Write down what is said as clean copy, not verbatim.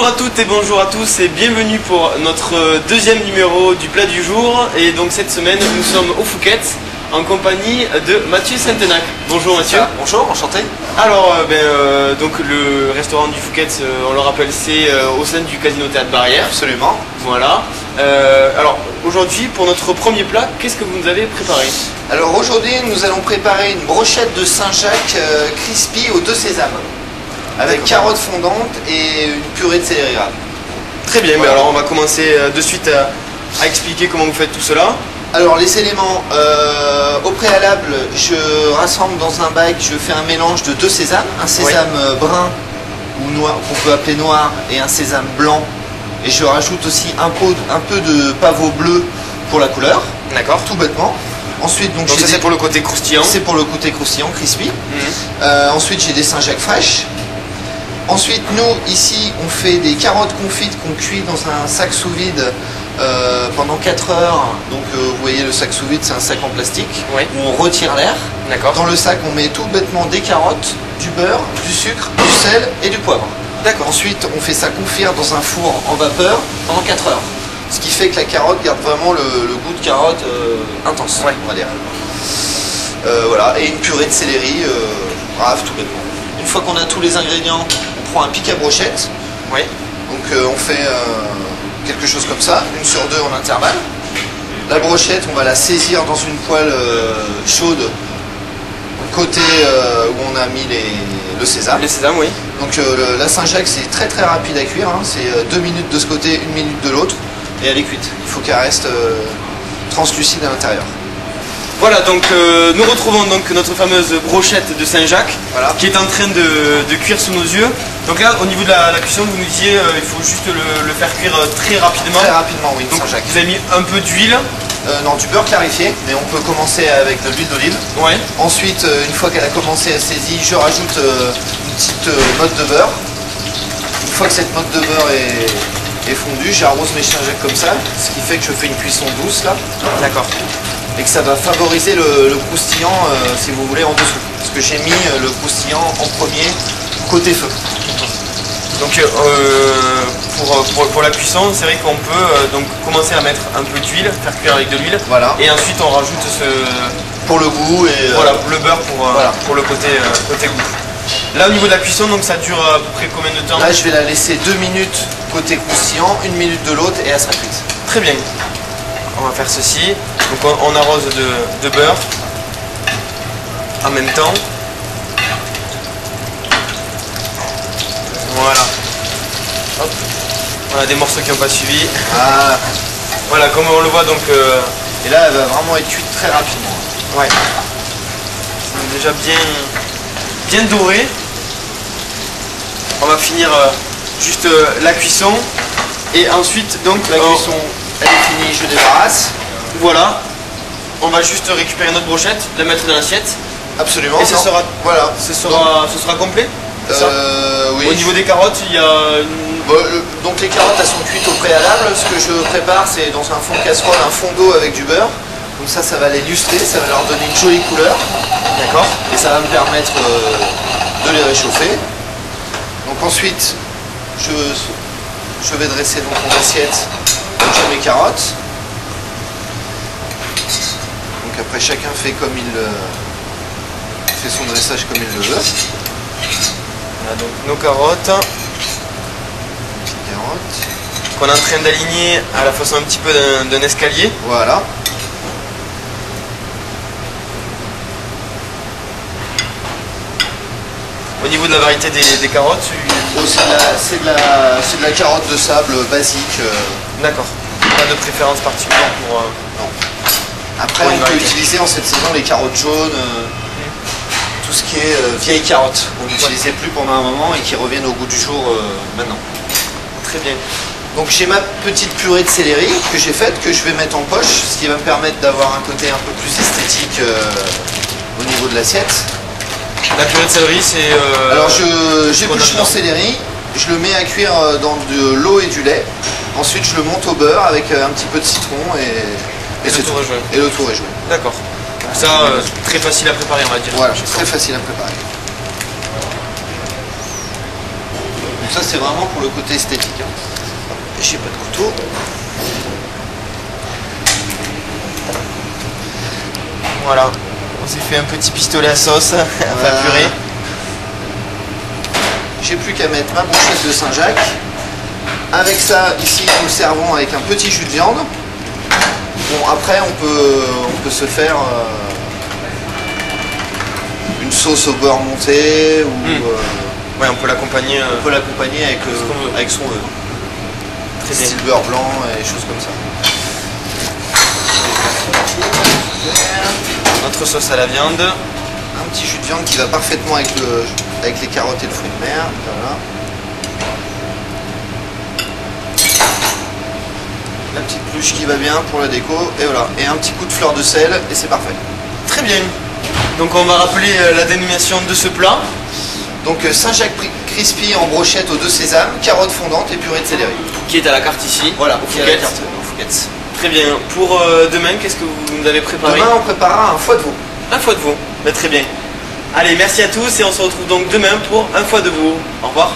Bonjour à toutes et bonjour à tous et bienvenue pour notre deuxième numéro du plat du jour. Et donc cette semaine nous sommes au Fouquet en compagnie de Mathieu Saint-Tenac. Bonjour Mathieu. Bonjour, enchanté. Alors donc le restaurant du Fouquet, on le rappelle, c'est au sein du Casino Théâtre Barrière. Absolument. Voilà. Alors aujourd'hui pour notre premier plat, qu'est-ce que vous nous avez préparé? Alors aujourd'hui nous allons préparer une brochette de Saint-Jacques crispy aux 2 sésames. Avec carottes fondantes et une purée de céleri rave. Très bien, voilà. Mais alors on va commencer de suite à expliquer comment vous faites tout cela. Alors les éléments, au préalable, je rassemble dans un bac, je fais un mélange de 2 sésames, un sésame brun ou noir, qu'on peut appeler noir, et un sésame blanc. Et je rajoute aussi un peu de pavot bleu pour la couleur. D'accord. Tout bêtement. Ensuite, donc ça c'est pour le côté croustillant. C'est pour le côté croustillant, crispy. Ensuite j'ai des Saint-Jacques fraîches. Ensuite, nous, ici, on fait des carottes confites qu'on cuit dans un sac sous vide pendant 4 heures. Donc, vous voyez, le sac sous vide, c'est un sac en plastique où on retire l'air. Dans le sac, on met tout bêtement des carottes, du beurre, du sucre, du sel et du poivre. Ensuite, on fait ça confire dans un four en vapeur pendant 4 heures. Ce qui fait que la carotte garde vraiment le goût de carotte intense, on va dire. Voilà, et une purée de céleri rave, tout bêtement. Une fois qu'on a tous les ingrédients, on prend un pic à brochette. Donc on fait quelque chose comme ça, 1 sur 2 en intervalle. La brochette, on va la saisir dans une poêle chaude, côté où on a mis le sésame. Le sésame, oui. Donc la Saint-Jacques, c'est très rapide à cuire, hein. C'est 2 minutes de ce côté, 1 minute de l'autre, et elle est cuite. Il faut qu'elle reste translucide à l'intérieur. Voilà, donc nous retrouvons donc notre fameuse brochette de Saint-Jacques qui est en train de cuire sous nos yeux. Donc là, au niveau de la cuisson, vous nous disiez il faut juste le faire cuire très rapidement. Très rapidement, oui, Saint-Jacques. Vous avez mis un peu d'huile. Non, du beurre clarifié, mais on peut commencer avec de l'huile d'olive. Ensuite, une fois qu'elle a commencé à saisir, je rajoute une petite motte de beurre. Une fois que cette motte de beurre est fondue, j'arrose mes Saint-Jacques comme ça, ce qui fait que je fais une cuisson douce là. D'accord. Et que ça va favoriser le croustillant, si vous voulez, en dessous. Parce que j'ai mis le croustillant en premier, côté feu. Donc pour la cuisson, c'est vrai qu'on peut donc commencer à mettre un peu d'huile, faire cuire avec de l'huile. Et ensuite on rajoute pour le goût et le beurre pour le côté goût. Là au niveau de la cuisson, donc ça dure à peu près combien de temps? Là je vais la laisser 2 minutes côté croustillant, 1 minute de l'autre et elle sera cuite. Très bien. On va faire ceci. Donc on arrose de beurre en même temps. Voilà. Hop. On a des morceaux qui n'ont pas suivi. Voilà, comme on le voit donc. Et là, elle va vraiment être cuite très rapidement. C'est déjà bien doré. On va finir juste la cuisson et ensuite donc la cuisson. Elle est finie, je débarrasse. Voilà. On va juste récupérer notre brochette, la mettre dans l'assiette. Absolument. Et ce sera complet. Oui. Au niveau des carottes, il y a donc les carottes elles sont cuites au préalable. Ce que je prépare, c'est dans un fond de casserole un fond d'eau avec du beurre. Donc ça va les lustrer, ça va leur donner une jolie couleur. D'accord. Et ça va me permettre de les réchauffer. Donc ensuite, je vais dresser donc mon assiette. J'ai mes carottes. Donc après chacun fait comme il fait son dressage comme il le veut. Voilà donc nos carottes. Qu'on est en train d'aligner à la façon un petit peu d'un escalier. Voilà. Au niveau de la variété des carottes, c'est de la carotte de sable basique. D'accord. Pas de préférence particulière pour. Non. Après, on peut utiliser en cette saison les carottes jaunes, tout ce qui est vieilles carottes qu'on n'utilisait plus pendant un moment et qui reviennent au goût du jour maintenant. Très bien. Donc j'ai ma petite purée de céleri que j'ai faite, que je vais mettre en poche, ce qui va me permettre d'avoir un côté un peu plus esthétique au niveau de l'assiette. La purée de céleri, c'est... Alors j'épluche mon céleri, je le mets à cuire dans de l'eau et du lait. Ensuite je le monte au beurre avec un petit peu de citron et le tour est joué. Et le tour est joué. D'accord. Donc ça, très facile à préparer, on va dire. Voilà, très facile à préparer. Ça c'est vraiment pour le côté esthétique. Hein. J'ai pas de couteau. Voilà, on s'est fait un petit pistolet à sauce, à faire purée. J'ai plus qu'à mettre ma brochette de Saint-Jacques. Avec ça, ici, nous servons avec un petit jus de viande. Bon, après, on peut se faire une sauce au beurre monté ou ouais, on peut l'accompagner. On peut l'accompagner avec ce qu'on veut. Très style beurre blanc et des choses comme ça. Notre sauce à la viande. Un petit jus de viande qui va parfaitement avec les carottes et le fruit de mer. Voilà. La petite pluche qui va bien pour la déco. Et voilà. Et un petit coup de fleur de sel et c'est parfait. Très bien. Donc on va rappeler la dénomination de ce plat. Donc Saint-Jacques crispy en brochette aux 2 sésames, carottes fondantes et purée de céleri. Qui est à la carte ici. Voilà, au Fouquet. Très bien. Pour demain, qu'est-ce que vous nous avez préparé? Demain, on préparera un foie de veau. Un foie de veau. Très bien. Allez, merci à tous et on se retrouve donc demain pour un foie de veau. Au revoir.